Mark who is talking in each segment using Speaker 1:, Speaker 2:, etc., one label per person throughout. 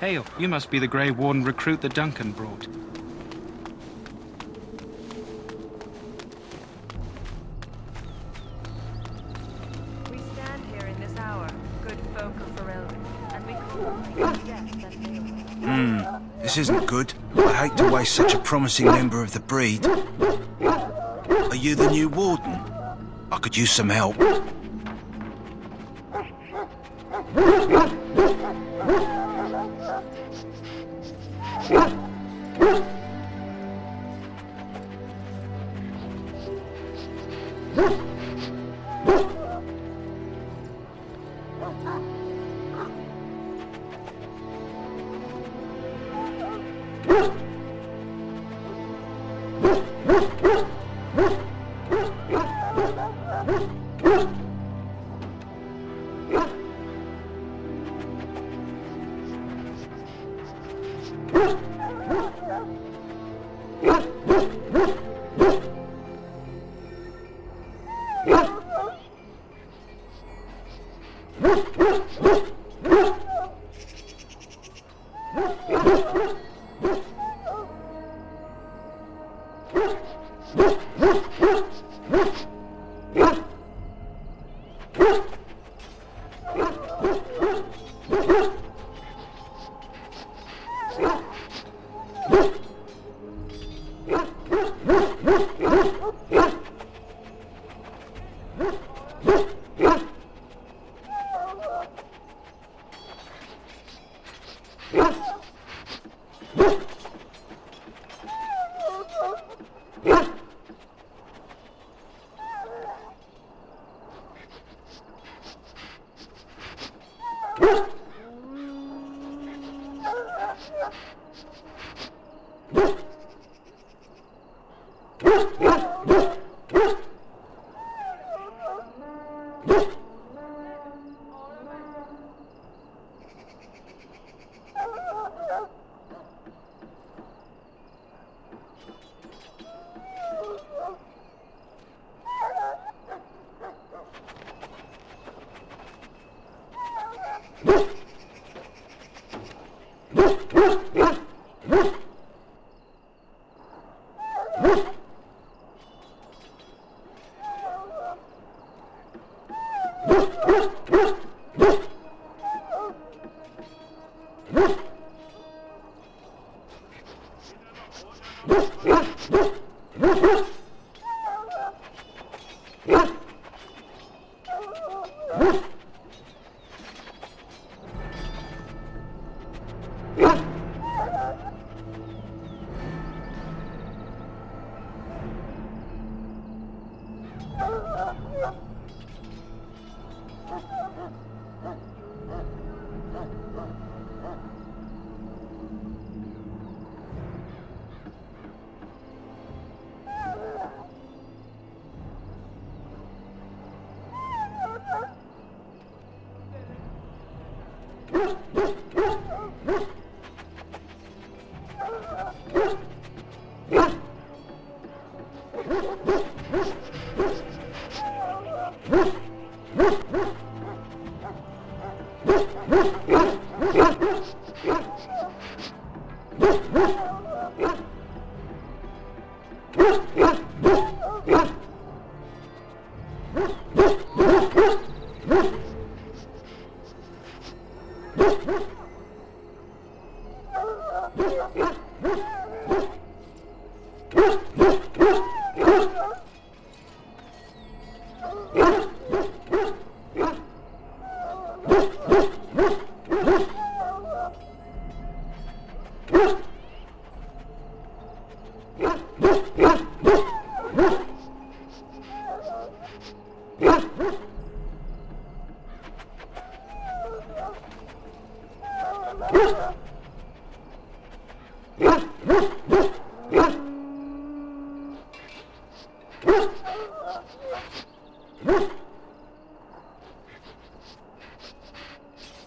Speaker 1: Hail, you must be the Grey Warden recruit that Duncan brought.
Speaker 2: We stand here in this hour, good folk of Ferelden, and we call death that day.
Speaker 3: This isn't good. I hate to waste such a promising member of the breed. Are you the new warden? I could use some help.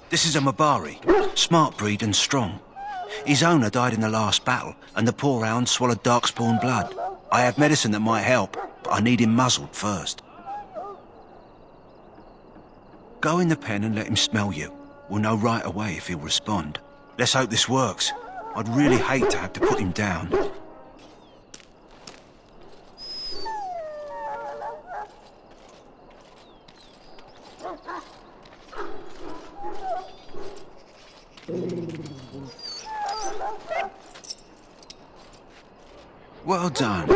Speaker 3: This is a Mabari, smart breed and strong. His owner died in the last battle, and the poor hound swallowed darkspawn blood. I have medicine that might help, but I need him muzzled first. Go in the pen and let him smell you. We'll know right away if he'll respond. Let's hope this works. I'd really hate to have to put him down. Well done.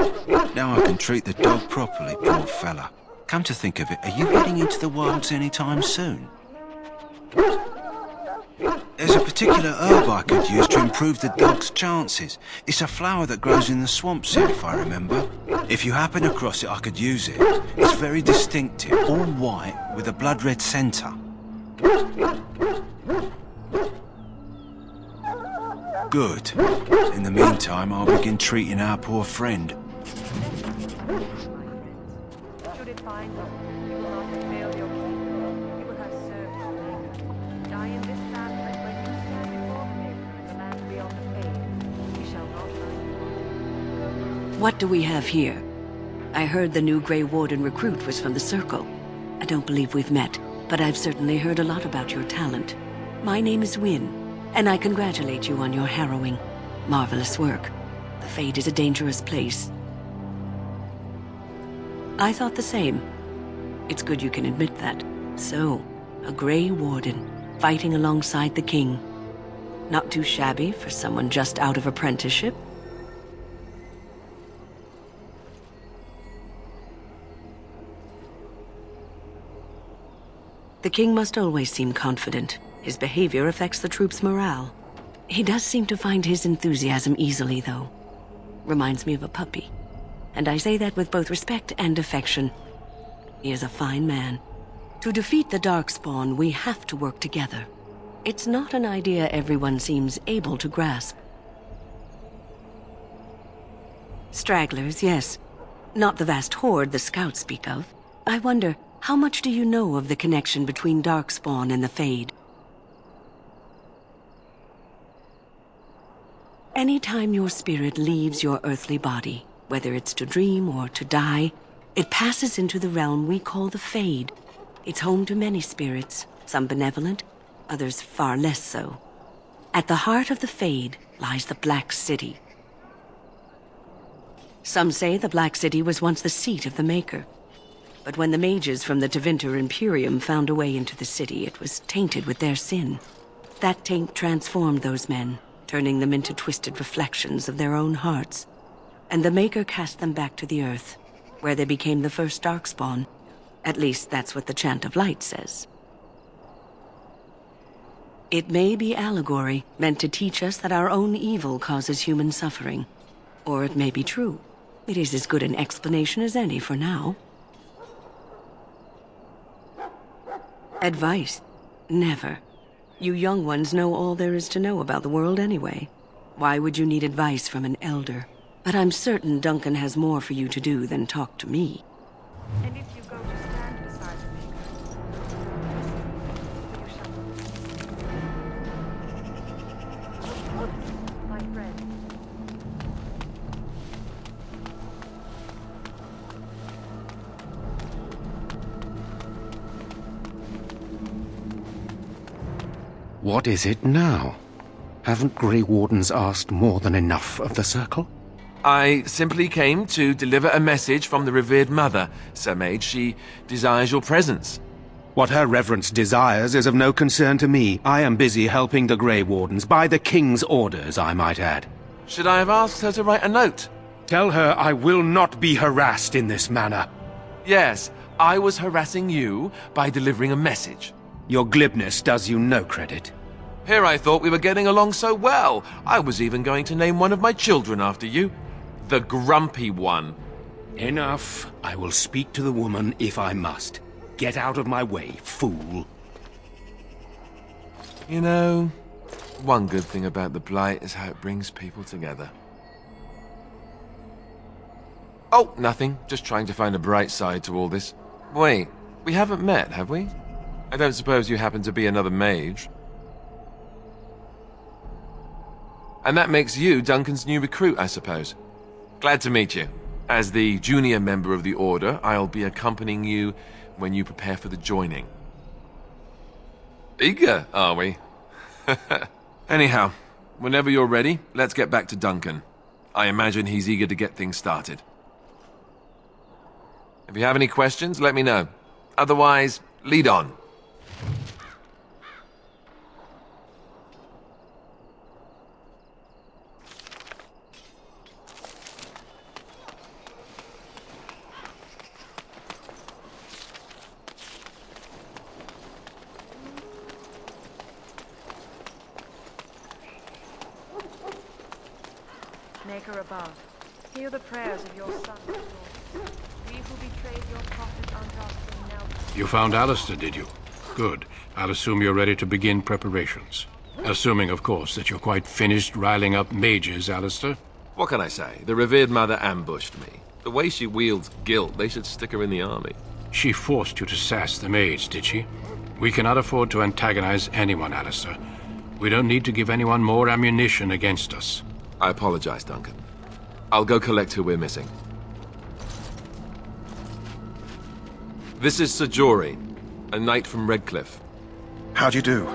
Speaker 3: Now I can treat the dog properly, poor fella. Come to think of it, are you heading into the wilds anytime soon? There's a particular herb I could use to improve the dog's chances. It's a flower that grows in the swamps here, if I remember. If you happen across it, I could use it. It's very distinctive, all white with a blood-red centre. Good. In the meantime, I'll begin treating our poor friend.
Speaker 2: Should it find them, you will not have failed your keeper. You will have served your maker. Die in this battle, and when you stand before the maker in the land beyond the fade, he shall not find you.
Speaker 4: What do we have here? I heard the new Grey Warden recruit was from the Circle. I don't believe we've met, but I've certainly heard a lot about your talent. My name is Wynne, and I congratulate you on your harrowing, marvelous work. The Fade is a dangerous place. I thought the same. It's good you can admit that. So, a Grey Warden, fighting alongside the King. Not too shabby for someone just out of apprenticeship. The King must always seem confident. His behavior affects the troops' morale. He does seem to find his enthusiasm easily, though. Reminds me of a puppy. And I say that with both respect and affection. He is a fine man. To defeat the Darkspawn, we have to work together. It's not an idea everyone seems able to grasp. Stragglers, yes. Not the vast horde the scouts speak of. I wonder, how much do you know of the connection between Darkspawn and the Fade? Anytime your spirit leaves your earthly body, whether it's to dream or to die, it passes into the realm we call the Fade. It's home to many spirits, some benevolent, others far less so. At the heart of the Fade lies the Black City. Some say the Black City was once the seat of the Maker. But when the mages from the Tevinter Imperium found a way into the city, it was tainted with their sin. That taint transformed those men, turning them into twisted reflections of their own hearts. And the Maker cast them back to the earth, where they became the first Darkspawn. At least that's what the Chant of Light says. It may be allegory, meant to teach us that our own evil causes human suffering. Or it may be true. It is as good an explanation as any for now. Advice? Never. You young ones know all there is to know about the world anyway. Why would you need advice from an elder? But I'm certain Duncan has more for you to do than talk to me.
Speaker 2: And if you go to stand beside the maker, you shall not. My friend.
Speaker 5: What is it now? Haven't Grey Wardens asked more than enough of the Circle?
Speaker 6: I simply came to deliver a message from the revered mother, Sir Mage. She desires your presence.
Speaker 5: What her reverence desires is of no concern to me. I am busy helping the Grey Wardens, by the King's orders, I might add.
Speaker 6: Should I have asked her to write a note?
Speaker 5: Tell her I will not be harassed in this manner.
Speaker 6: Yes, I was harassing you by delivering a message.
Speaker 5: Your glibness does you no credit.
Speaker 6: Here I thought we were getting along so well. I was even going to name one of my children after you. The Grumpy One.
Speaker 5: Enough. I will speak to the woman if I must. Get out of my way, fool.
Speaker 6: You know, one good thing about the Blight is how it brings people together. Oh, nothing. Just trying to find a bright side to all this. Wait, we haven't met, have we? I don't suppose you happen to be another mage. And that makes you Duncan's new recruit, I suppose. Glad to meet you. As the junior member of the Order, I'll be accompanying you when you prepare for the joining. Eager, are we? Anyhow, whenever you're ready, let's get back to Duncan. I imagine he's eager to get things started. If you have any questions, let me know. Otherwise, lead on.
Speaker 2: Maker above, hear the prayers of your son. We who betrayed your prophet unjustly now.
Speaker 7: You found Alistair, did you? Good. I'll assume you're ready to begin preparations. Assuming, of course, that you're quite finished riling up mages, Alistair.
Speaker 6: What can I say? The revered mother ambushed me. The way she wields guilt, they should stick her in the army.
Speaker 7: She forced you to sass the mage, did she? We cannot afford to antagonize anyone, Alistair. We don't need to give anyone more ammunition against us.
Speaker 6: I apologize, Duncan. I'll go collect who we're missing. This is Sir Jory, a knight from Redcliffe.
Speaker 8: How do you do?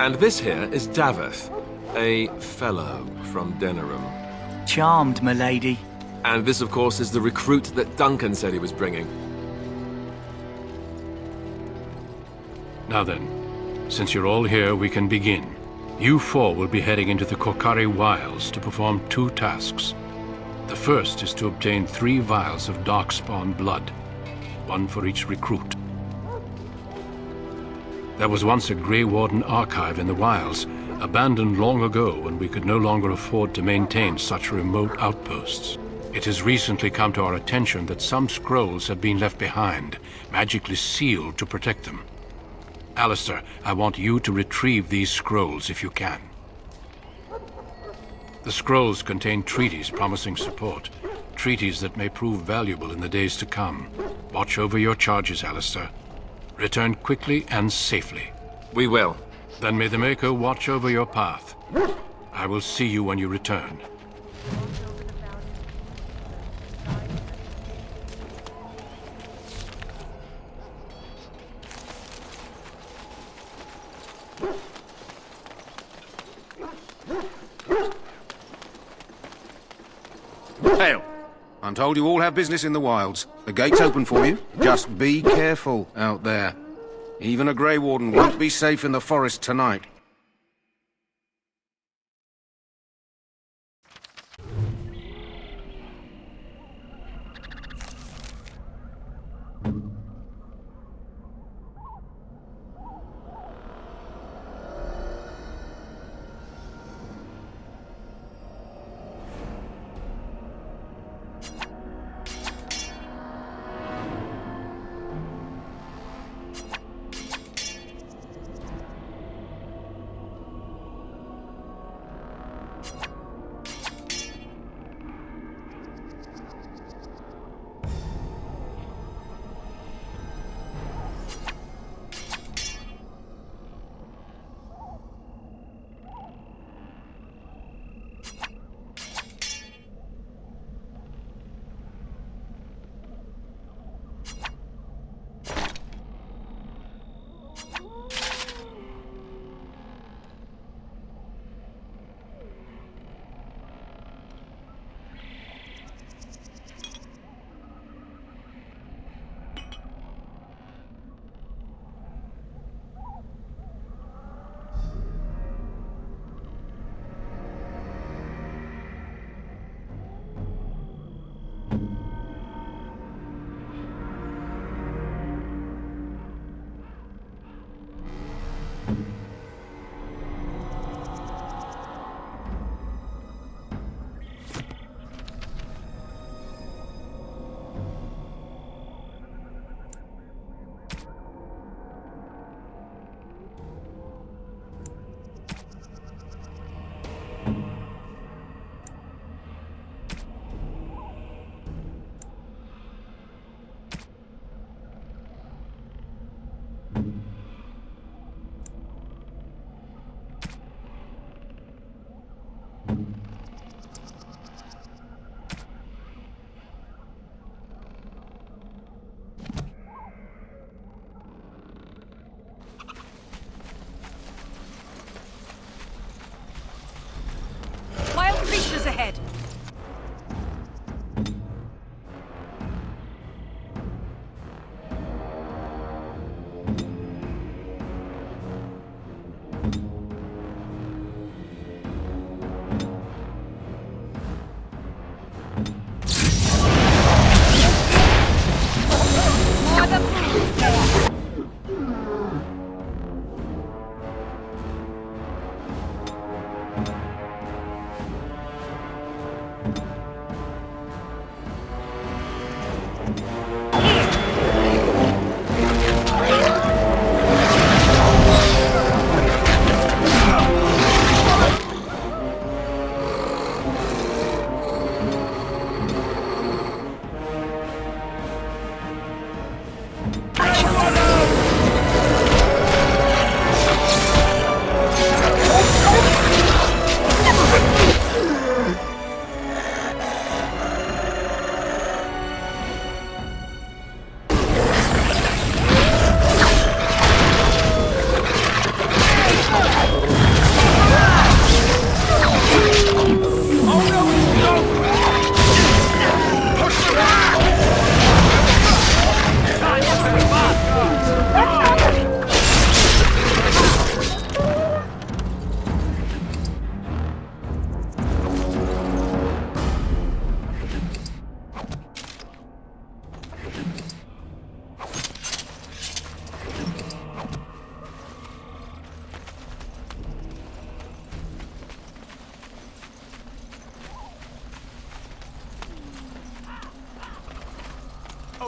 Speaker 6: And this here is Daveth, a fellow from Denerim.
Speaker 9: Charmed, milady.
Speaker 6: And this, of course, is the recruit that Duncan said he was bringing.
Speaker 7: Now then, since you're all here, we can begin. You four will be heading into the Korcari Wilds to perform 2 tasks. The first is to obtain 3 vials of darkspawn blood, 1 for each recruit. There was once a Grey Warden archive in the wilds, abandoned long ago when we could no longer afford to maintain such remote outposts. It has recently come to our attention that some scrolls have been left behind, magically sealed to protect them. Alistair, I want you to retrieve these scrolls if you can. The scrolls contain treaties promising support, treaties that may prove valuable in the days to come. Watch over your charges, Alistair. Return quickly and safely.
Speaker 6: We will.
Speaker 7: Then may the Maker watch over your path. I will see you when you return.
Speaker 5: Hail! I'm told you all have business in the wilds. The gate's open for you. Just be careful out there. Even a Grey Warden won't be safe in the forest tonight.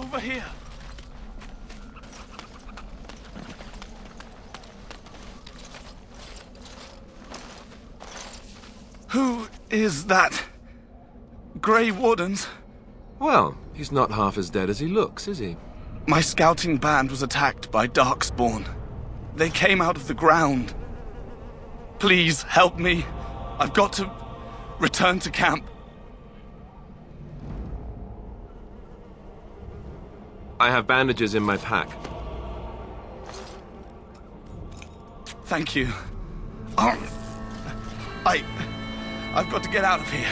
Speaker 1: Over here! Who is that? Grey Wardens?
Speaker 6: Well, he's not half as dead as he looks, is he?
Speaker 1: My scouting band was attacked by Darkspawn. They came out of the ground. Please help me. I've got to return to camp.
Speaker 6: I have bandages in my pack.
Speaker 1: Thank you. I've got to get out of here.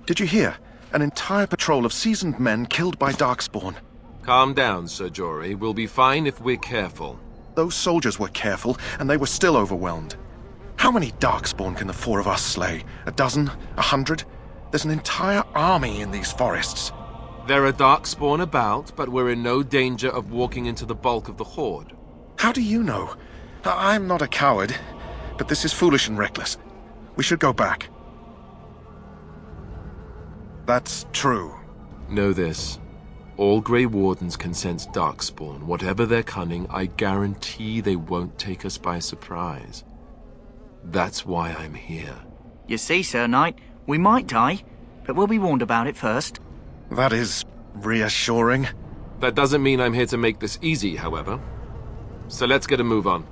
Speaker 8: Did you hear? An entire patrol of seasoned men killed by Darkspawn.
Speaker 6: Calm down, Sir Jory. We'll be fine if we're careful.
Speaker 8: Those soldiers were careful, and they were still overwhelmed. How many Darkspawn can the four of us slay? A dozen? 100? There's an entire army in these forests.
Speaker 6: There are Darkspawn about, but we're in no danger of walking into the bulk of the Horde.
Speaker 8: How do you know? I'm not a coward, but this is foolish and reckless. We should go back. That's true.
Speaker 6: Know this. All Grey Wardens can sense Darkspawn. Whatever their cunning, I guarantee they won't take us by surprise. That's why I'm here.
Speaker 9: You see, Sir Knight, we might die, but we'll be warned about it first.
Speaker 8: That is reassuring.
Speaker 6: That doesn't mean I'm here to make this easy, however. So let's get a move on.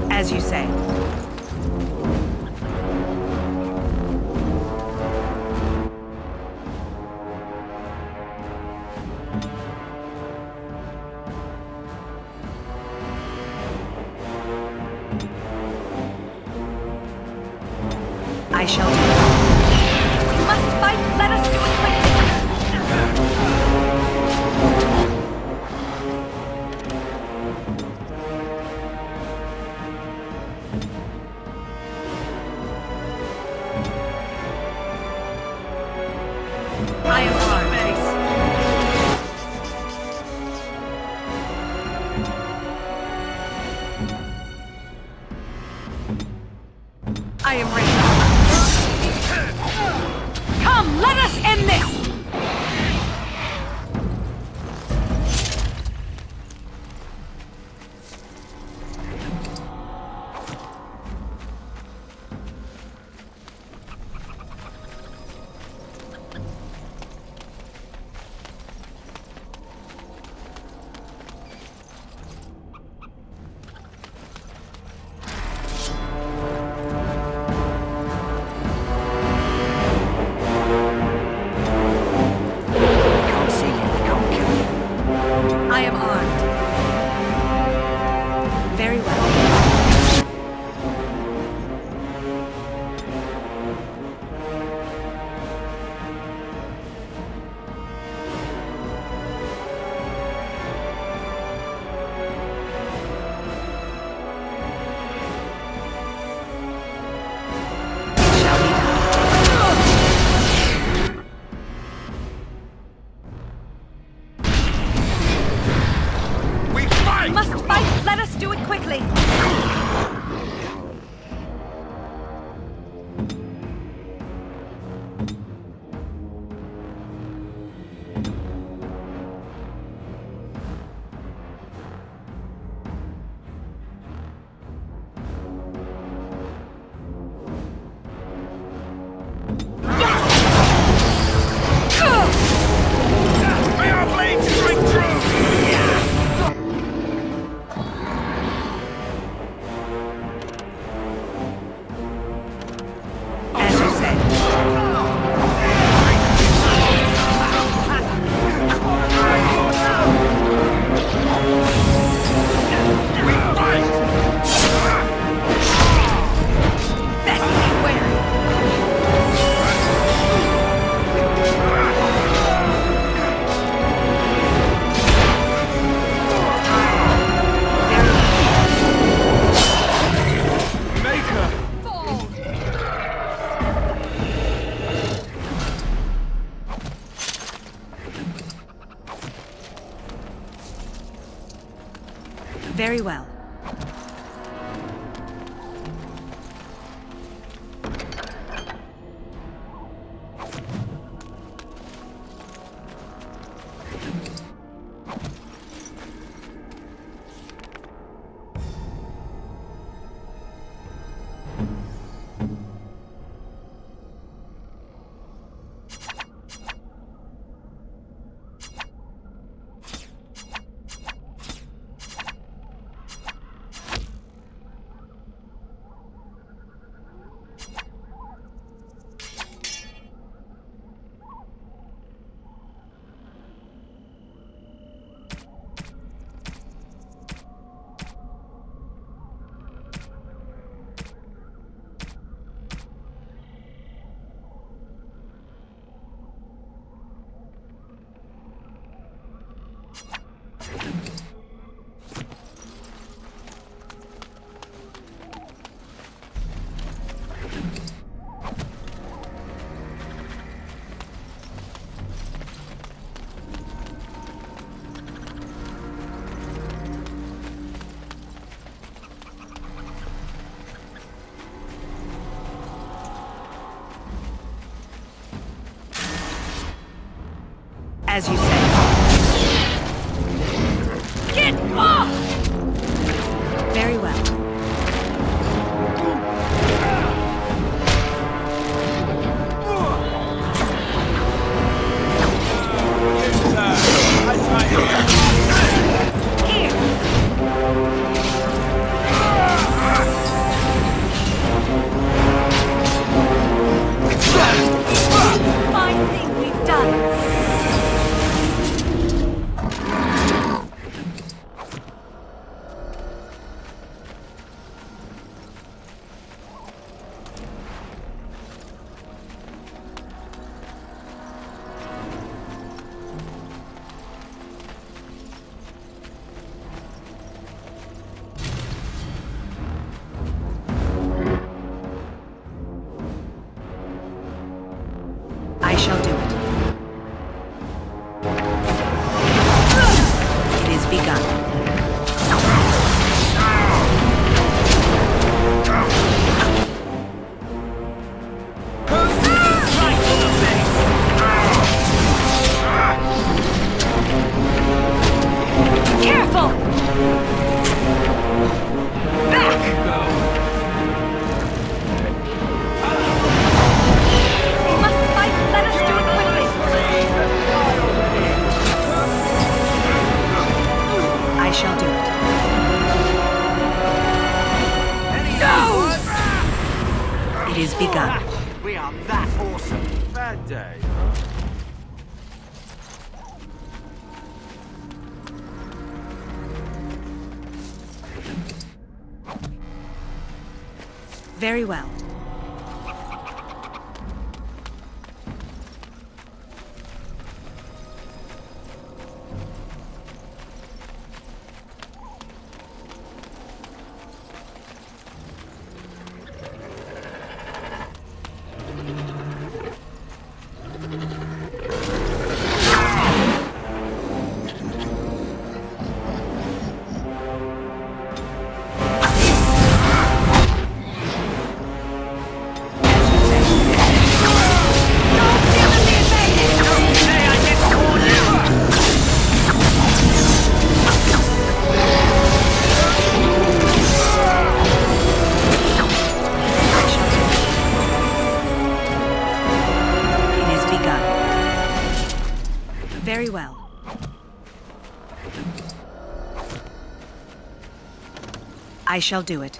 Speaker 2: As you say. I shall do it. We must fight. Let us do it quickly. I am armed. I am ready. Come, let us end this! I am armed. Very well. Shall we die? We must fight! Let us do it quickly!
Speaker 1: May our blades strike through!
Speaker 4: Very well. As you say. Get off! Very well. Fine thing we've done. I shall do it. It is begun. Careful! Back! I shall do it. No! It is begun.
Speaker 9: We are that awesome.
Speaker 10: Bad day.
Speaker 4: Very well. Very well. I shall do it.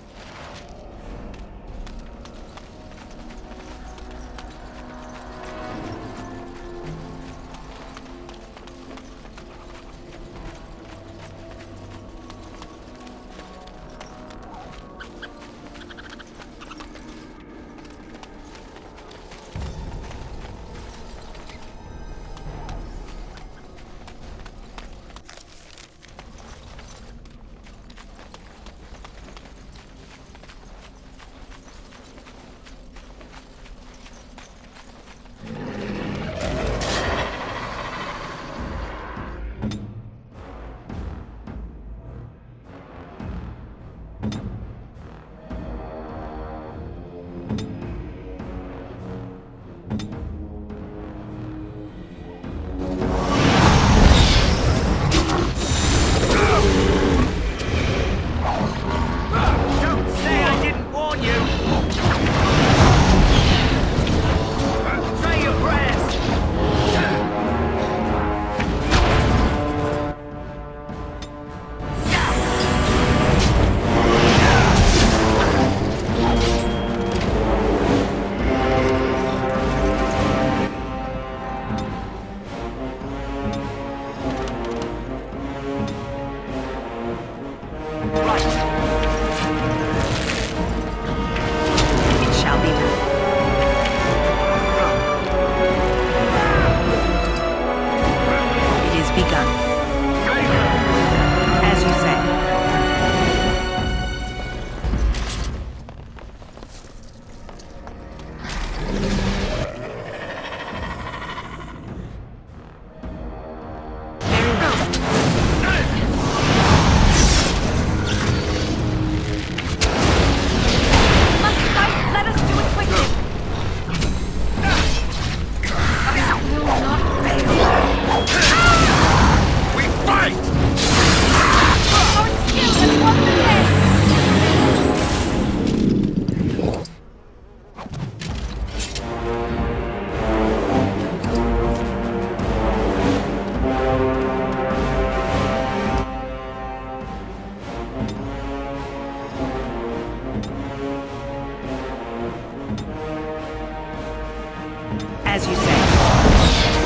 Speaker 4: As you say.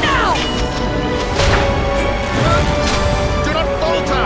Speaker 4: No!
Speaker 8: Do not falter!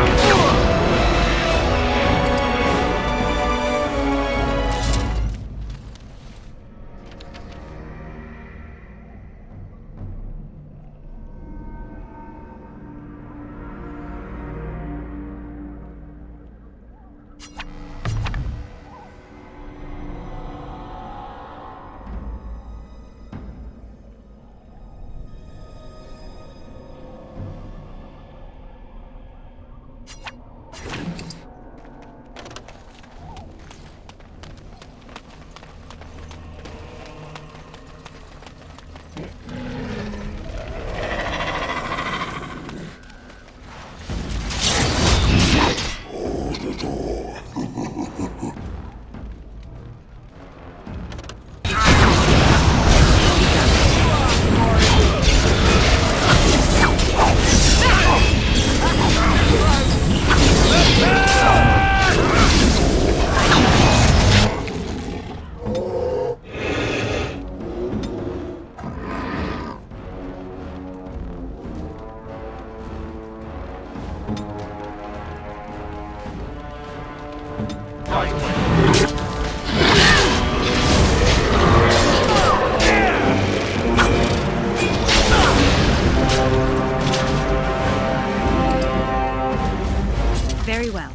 Speaker 4: Very well.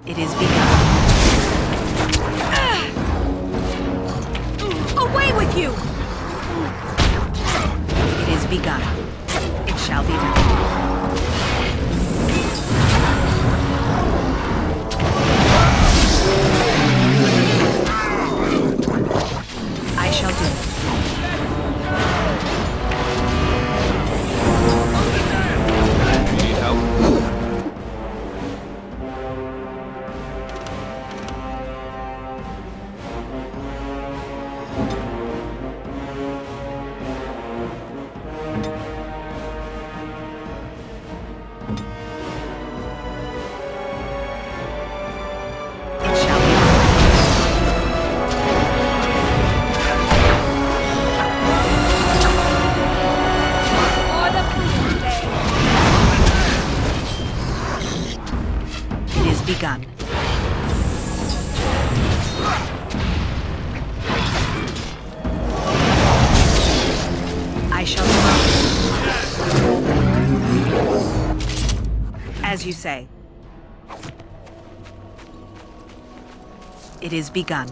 Speaker 4: It is begun. Away with you! It is begun. It shall be done. I shall do it.
Speaker 6: Need help?
Speaker 4: Begun. I shall do as you say. It is begun.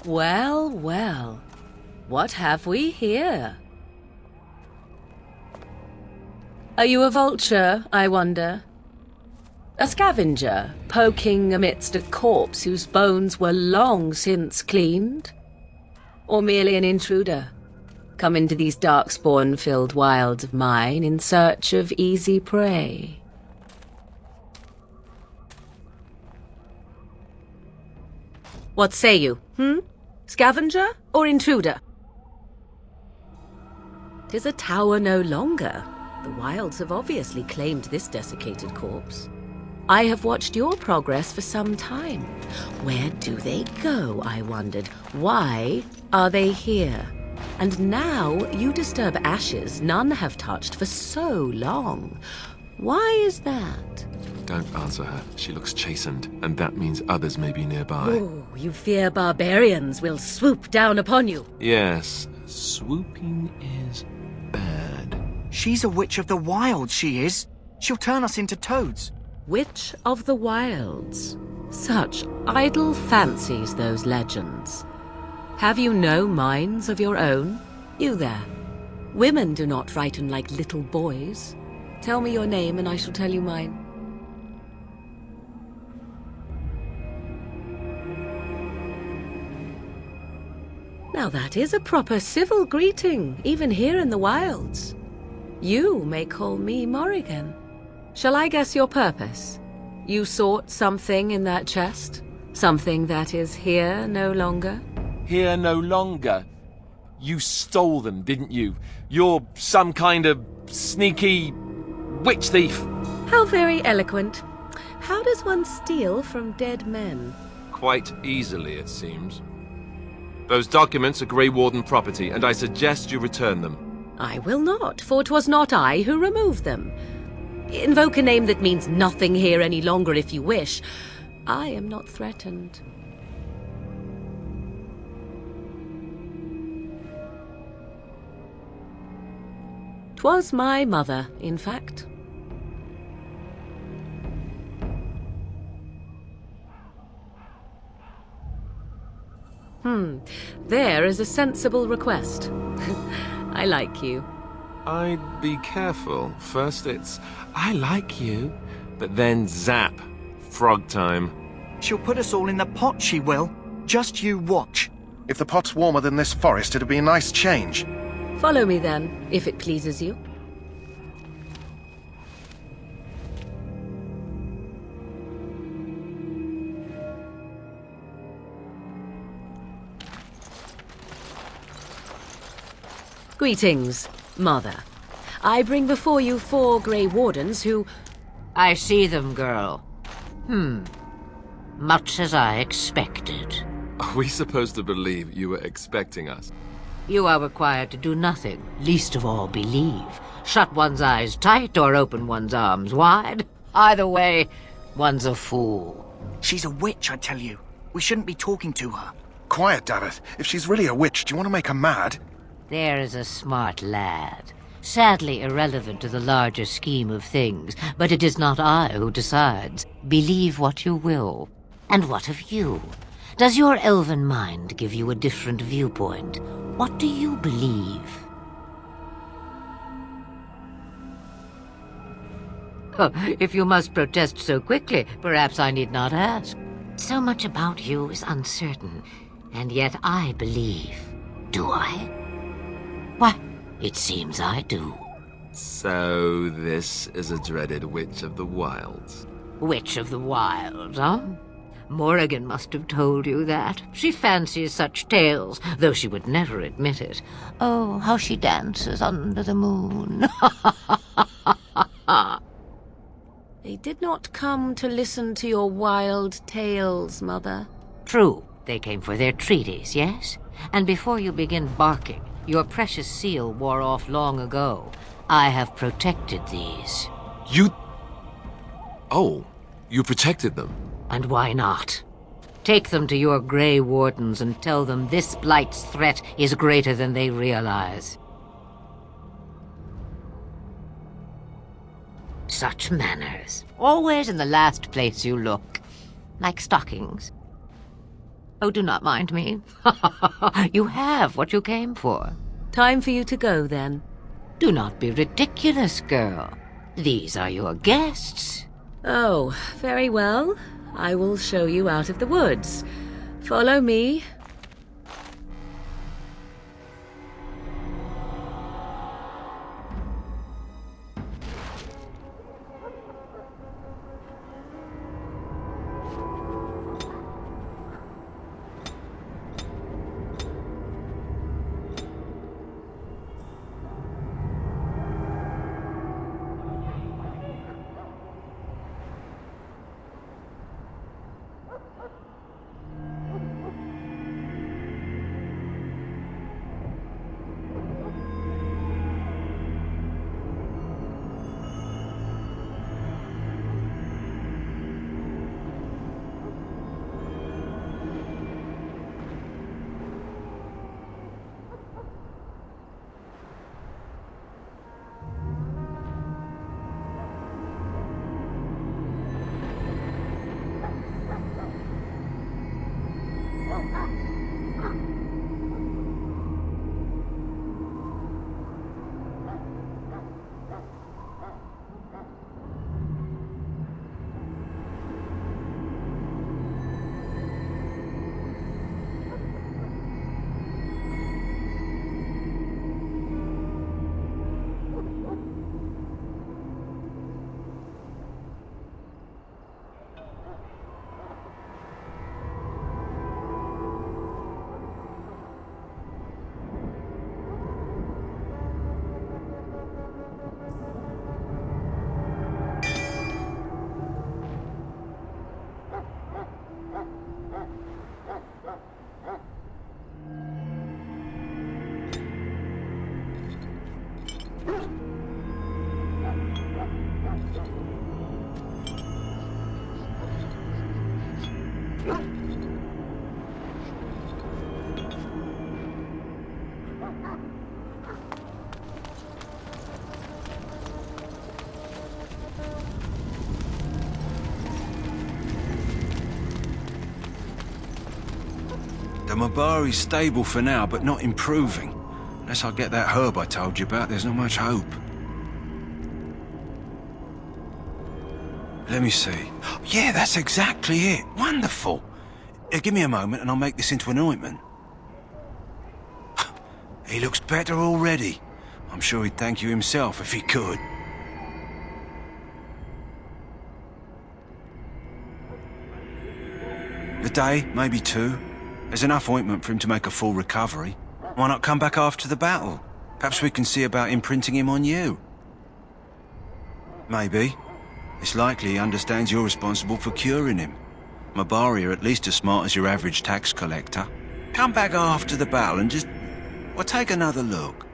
Speaker 10: Well, well. What have we here? Are you a vulture, I wonder? A scavenger, poking amidst a corpse whose bones were long since cleaned? Or merely an intruder, come into these darkspawn-filled wilds of mine in search of easy prey? What say you, Scavenger or intruder? 'Tis a tower no longer. The wilds have obviously claimed this desiccated corpse. I have watched your progress for some time. Where do they go, I wondered? Why are they here? And now you disturb ashes none have touched for so long. Why is that?
Speaker 6: Don't answer her. She looks chastened, and that means others may be nearby.
Speaker 10: Oh, you fear barbarians will swoop down upon you.
Speaker 6: Yes, swooping is bad.
Speaker 9: She's a witch of the wilds, she is. She'll turn us into toads.
Speaker 10: Witch of the wilds. Such idle fancies, those legends. Have you no minds of your own? You there. Women do not frighten like little boys. Tell me your name and I shall tell you mine. Now that is a proper civil greeting, even here in the wilds. You may call me Morrigan. Shall I guess your purpose? You sought something in that chest? Something that is here no longer?
Speaker 6: Here no longer. You stole them, didn't you? You're some kind of sneaky witch thief.
Speaker 10: How very eloquent. How does one steal from dead men?
Speaker 6: Quite easily, it seems. Those documents are Grey Warden property, and I suggest you return them.
Speaker 10: I will not, for 'twas not I who removed them. Invoke a name that means nothing here any longer if you wish. I am not threatened. 'Twas my mother, in fact. There is a sensible request. I like you.
Speaker 6: I'd be careful. First it's, I like you, but then zap. Frog time.
Speaker 9: She'll put us all in the pot, she will. Just you watch.
Speaker 8: If the pot's warmer than this forest, it'd be a nice change.
Speaker 10: Follow me then, if it pleases you. Greetings, Mother. I bring before you 4 Grey Wardens who...
Speaker 11: I see them, girl. Much as I expected.
Speaker 6: Are we supposed to believe you were expecting us?
Speaker 11: You are required to do nothing, least of all believe. Shut one's eyes tight or open one's arms wide. Either way, one's a fool.
Speaker 9: She's a witch, I tell you. We shouldn't be talking to her.
Speaker 8: Quiet, Dareth. If she's really a witch, do you want to make her mad?
Speaker 11: There is a smart lad. Sadly irrelevant to the larger scheme of things, but it is not I who decides. Believe what you will. And what of you? Does your elven mind give you a different viewpoint? What do you believe? Oh, if you must protest so quickly, perhaps I need not ask. So much about you is uncertain, and yet I believe. Do I? Why, it seems I do.
Speaker 6: So this is a dreaded Witch of the Wilds.
Speaker 11: Witch of the Wilds, huh? Morrigan must have told you that. She fancies such tales, though she would never admit it. Oh, how she dances under the moon.
Speaker 10: They did not come to listen to your wild tales, Mother.
Speaker 11: True, they came for their treaties, yes? And before you begin barking, your precious seal wore off long ago. I have protected these.
Speaker 6: You... Oh, you protected them?
Speaker 11: And why not? Take them to your Grey Wardens and tell them this blight's threat is greater than they realize. Such manners. Always in the last place you look. Like stockings. Oh, do not mind me. You have what you came for.
Speaker 10: Time for you to go, then.
Speaker 11: Do not be ridiculous, girl. These are your guests.
Speaker 10: Oh, very well. I will show you out of the woods. Follow me.
Speaker 3: The Mabari's stable for now, but not improving. Unless I get that herb I told you about, there's not much hope. Let me see. Yeah, that's exactly it. Wonderful. Give me a moment and I'll make this into an ointment. He looks better already. I'm sure he'd thank you himself if he could. A day, maybe 2. There's enough ointment for him to make a full recovery. Why not come back after the battle? Perhaps we can see about imprinting him on you. Maybe. It's likely he understands you're responsible for curing him. Mabari are at least as smart as your average tax collector. Come back after the battle and just... well, take another look.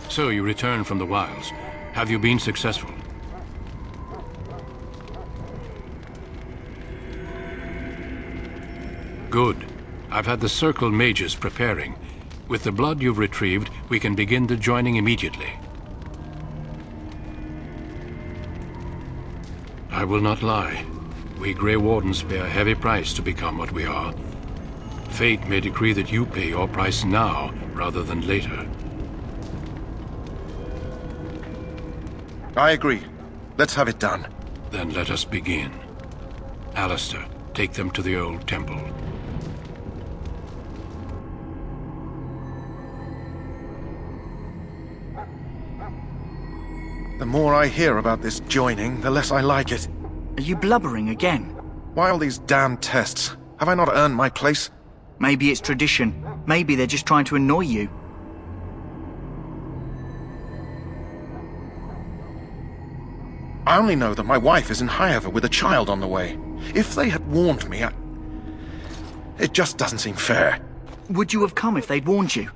Speaker 7: So you return from the wilds. Have you been successful? Good. I've had the Circle mages preparing. With the blood you've retrieved, we can begin the joining immediately. I will not lie. We Grey Wardens pay a heavy price to become what we are. Fate may decree that you pay your price now, rather than later.
Speaker 8: I agree. Let's have it done.
Speaker 7: Then let us begin. Alistair, take them to the old temple.
Speaker 8: The more I hear about this joining, the less I like it.
Speaker 9: Are you blubbering again?
Speaker 8: Why all these damn tests? Have I not earned my place?
Speaker 9: Maybe it's tradition. Maybe they're just trying to annoy you.
Speaker 8: I only know that my wife is in Highever with a child on the way. If they had warned me, it just doesn't seem fair.
Speaker 9: Would you have come if they'd warned you?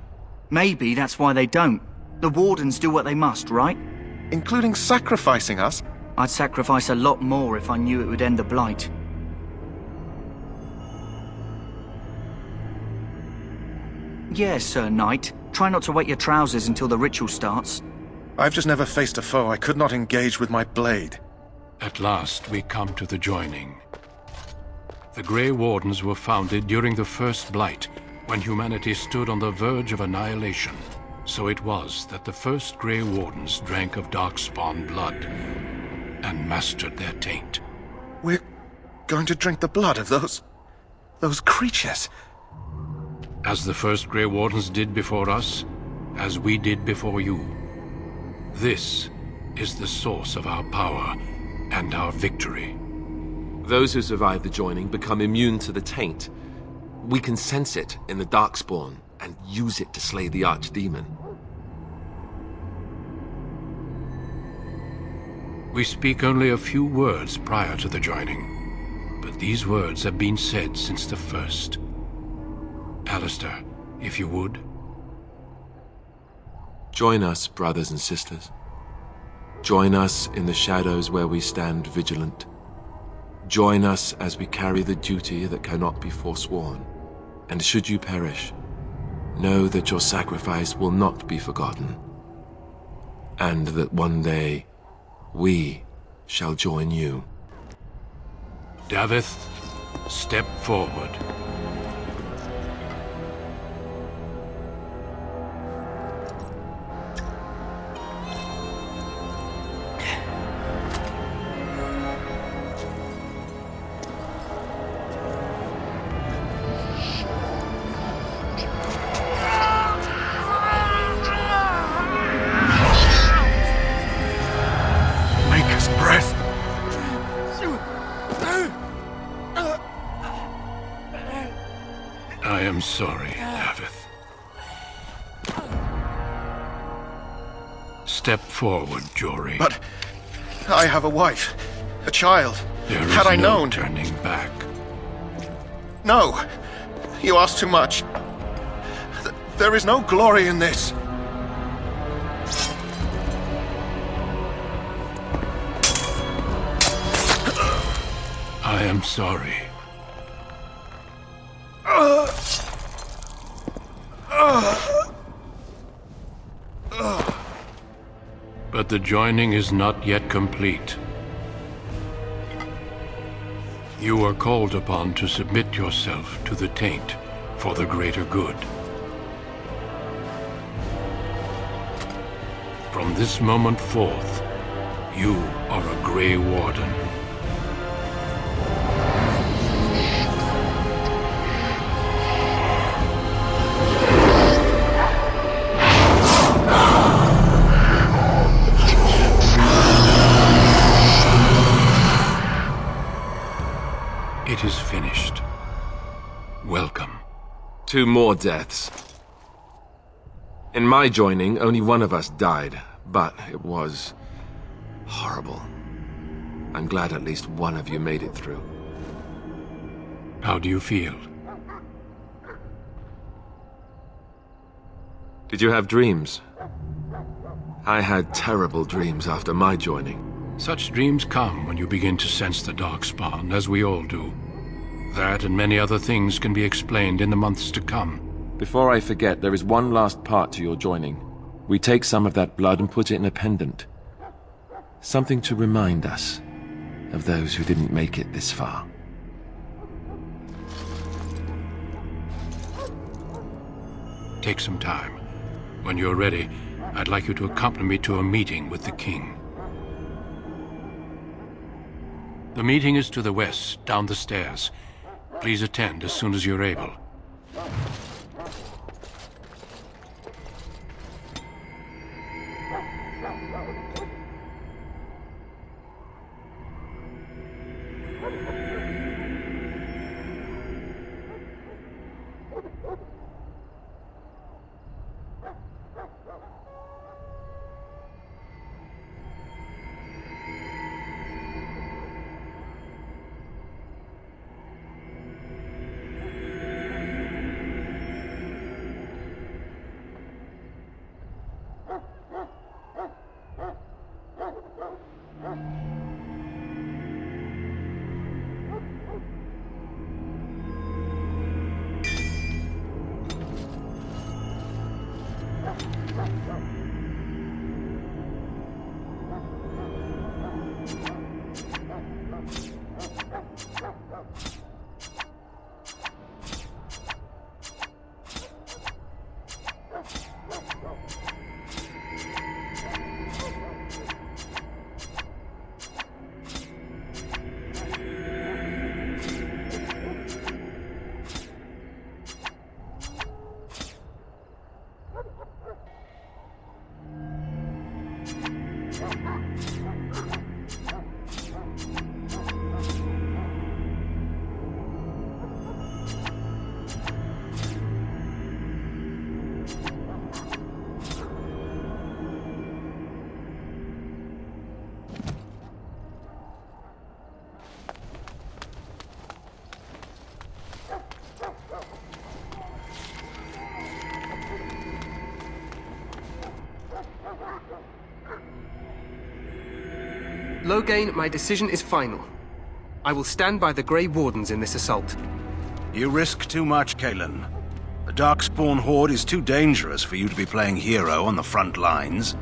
Speaker 9: Maybe that's why they don't. The Wardens do what they must, right?
Speaker 8: Including sacrificing us?
Speaker 9: I'd sacrifice a lot more if I knew it would end the Blight. Yes, Sir Knight. Try not to wet your trousers until the ritual starts.
Speaker 8: I've just never faced a foe I could not engage with my blade.
Speaker 7: At last, we come to the joining. The Grey Wardens were founded during the First Blight, when humanity stood on the verge of annihilation. So it was that the first Grey Wardens drank of Darkspawn blood and mastered their taint.
Speaker 8: We're going to drink the blood of those creatures.
Speaker 7: As the first Grey Wardens did before us, as we did before you. This is the source of our power and our victory.
Speaker 6: Those who survive the joining become immune to the taint. We can sense it in the Darkspawn and use it to slay the Archdemon.
Speaker 7: We speak only a few words prior to the joining, but these words have been said since the first. Alistair, if you would.
Speaker 6: Join us, brothers and sisters. Join us in the shadows where we stand vigilant. Join us as we carry the duty that cannot be forsworn. And should you perish, know that your sacrifice will not be forgotten. And that one day, we shall join you.
Speaker 7: Davith, step forward. I am sorry, Davith. Step forward, Jory.
Speaker 8: But I have a wife, a child.
Speaker 7: There is
Speaker 8: Had I
Speaker 7: no
Speaker 8: known...
Speaker 7: turning back.
Speaker 8: No! You ask too much. There is no glory in this.
Speaker 7: I am sorry. But the joining is not yet complete. You are called upon to submit yourself to the taint for the greater good. From this moment forth, you are a Grey Warden. It is finished. Welcome.
Speaker 6: 2 more deaths. In my joining, only one of us died, but it was horrible. I'm glad at least one of you made it through.
Speaker 7: How do you feel?
Speaker 6: Did you have dreams? I had terrible dreams after my joining.
Speaker 7: Such dreams come when you begin to sense the Darkspawn, as we all do. That and many other things can be explained in the months to come.
Speaker 6: Before I forget, there is one last part to your joining. We take some of that blood and put it in a pendant. Something to remind us of those who didn't make it this far.
Speaker 7: Take some time. When you're ready, I'd like you to accompany me to a meeting with the king. The meeting is to the west, down the stairs. Please attend as soon as you're able.
Speaker 12: Loghain, my decision is final. I will stand by the Grey Wardens in this assault.
Speaker 3: You risk too much, Kalen. The Darkspawn Horde is too dangerous for you to be playing hero on the front lines.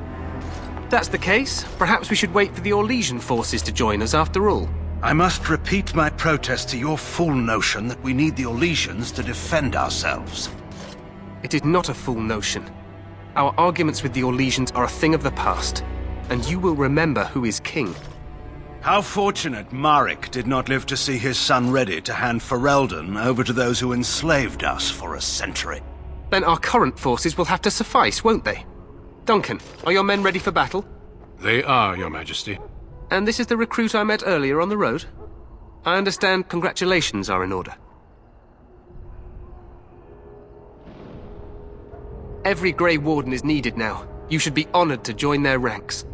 Speaker 12: That's the case. Perhaps we should wait for the Orlesian forces to join us after all.
Speaker 3: I must repeat my protest to your fool notion that we need the Orlesians to defend ourselves.
Speaker 12: It is not a fool notion. Our arguments with the Orlesians are a thing of the past, and you will remember who is king.
Speaker 3: How fortunate Marek did not live to see his son ready to hand Ferelden over to those who enslaved us for a century.
Speaker 12: Then our current forces will have to suffice, won't they? Duncan, are your men ready for battle?
Speaker 7: They are, Your Majesty.
Speaker 12: And this is the recruit I met earlier on the road? I understand congratulations are in order. Every Grey Warden is needed now. You should be honored to join their ranks.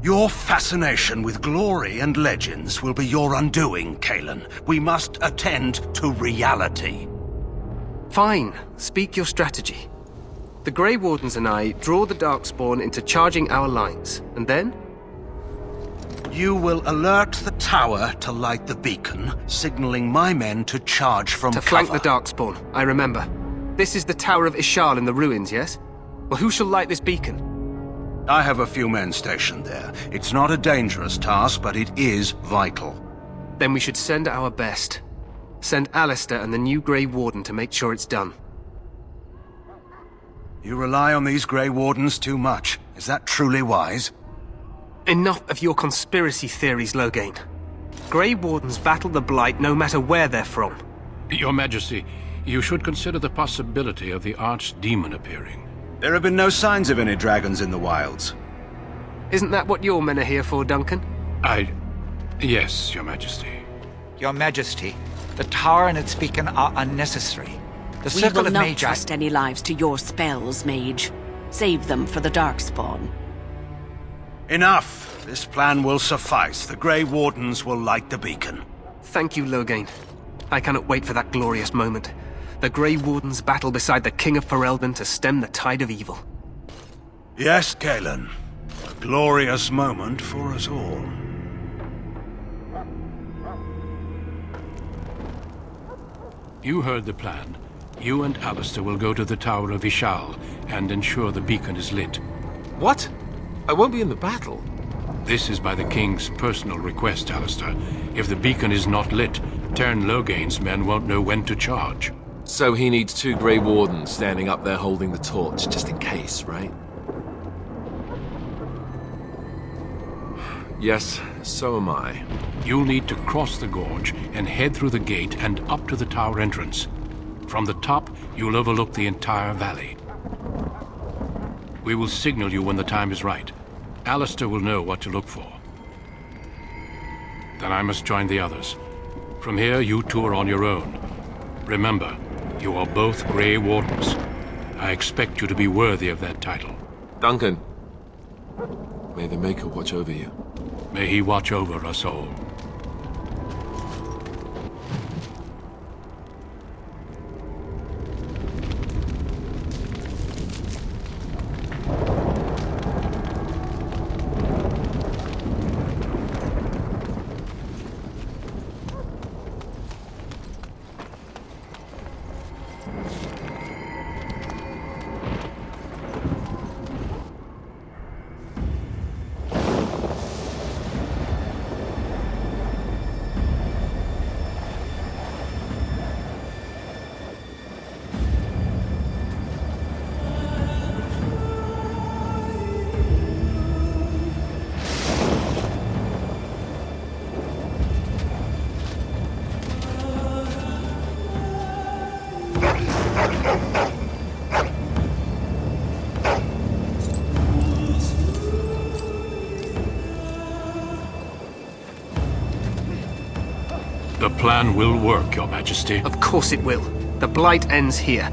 Speaker 3: Your fascination with glory and legends will be your undoing, Kalen. We must attend to reality.
Speaker 12: Fine. Speak your strategy. The Grey Wardens and I draw the Darkspawn into charging our lines, and then?
Speaker 3: You will alert the tower to light the beacon, signaling my men to charge from cover.
Speaker 12: To flank the Darkspawn, I remember. This is the Tower of Ishal in the ruins, yes? Well, who shall light this beacon?
Speaker 3: I have a few men stationed there. It's not a dangerous task, but it is vital.
Speaker 12: Then we should send our best. Send Alistair and the new Grey Warden to make sure it's done.
Speaker 3: You rely on these Grey Wardens too much. Is that truly wise?
Speaker 12: Enough of your conspiracy theories, Loghain. Grey Wardens battle the Blight no matter where they're from.
Speaker 7: Your Majesty, you should consider the possibility of the Archdemon appearing.
Speaker 3: There have been no signs of any dragons in the wilds.
Speaker 12: Isn't that what your men are here for, Duncan?
Speaker 7: Yes, Your Majesty.
Speaker 13: Your Majesty, the tower and its beacon are unnecessary. The
Speaker 4: We
Speaker 13: circle
Speaker 4: will
Speaker 13: of
Speaker 4: not
Speaker 13: Mage...
Speaker 4: trust any lives to your spells, Mage. Save them for the Darkspawn.
Speaker 3: Enough! This plan will suffice. The Grey Wardens will light the beacon.
Speaker 12: Thank you, Loghain. I cannot wait for that glorious moment. The Grey Wardens battle beside the King of Ferelden to stem the tide of evil.
Speaker 3: Yes, Kalen. A glorious moment for us all.
Speaker 7: You heard the plan. You and Alistair will go to the Tower of Ishal and ensure the beacon is lit.
Speaker 6: What? I won't be in the battle.
Speaker 7: This is by the King's personal request, Alistair. If the beacon is not lit, Tern Loghain's men won't know when to charge.
Speaker 6: So he needs 2 Grey Wardens standing up there holding the torch, just in case, right? Yes, so am I.
Speaker 7: You'll need to cross the gorge and head through the gate and up to the tower entrance. From the top, you'll overlook the entire valley. We will signal you when the time is right. Alistair will know what to look for. Then I must join the others. From here, you two are on your own. Remember, you are both Grey Wardens. I expect you to be worthy of that title.
Speaker 6: Duncan, may the Maker watch over you.
Speaker 7: May he watch over us all. The plan will work, Your Majesty.
Speaker 12: Of course it will. The Blight ends here.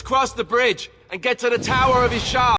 Speaker 6: cross the bridge and get to the Tower of Ishar.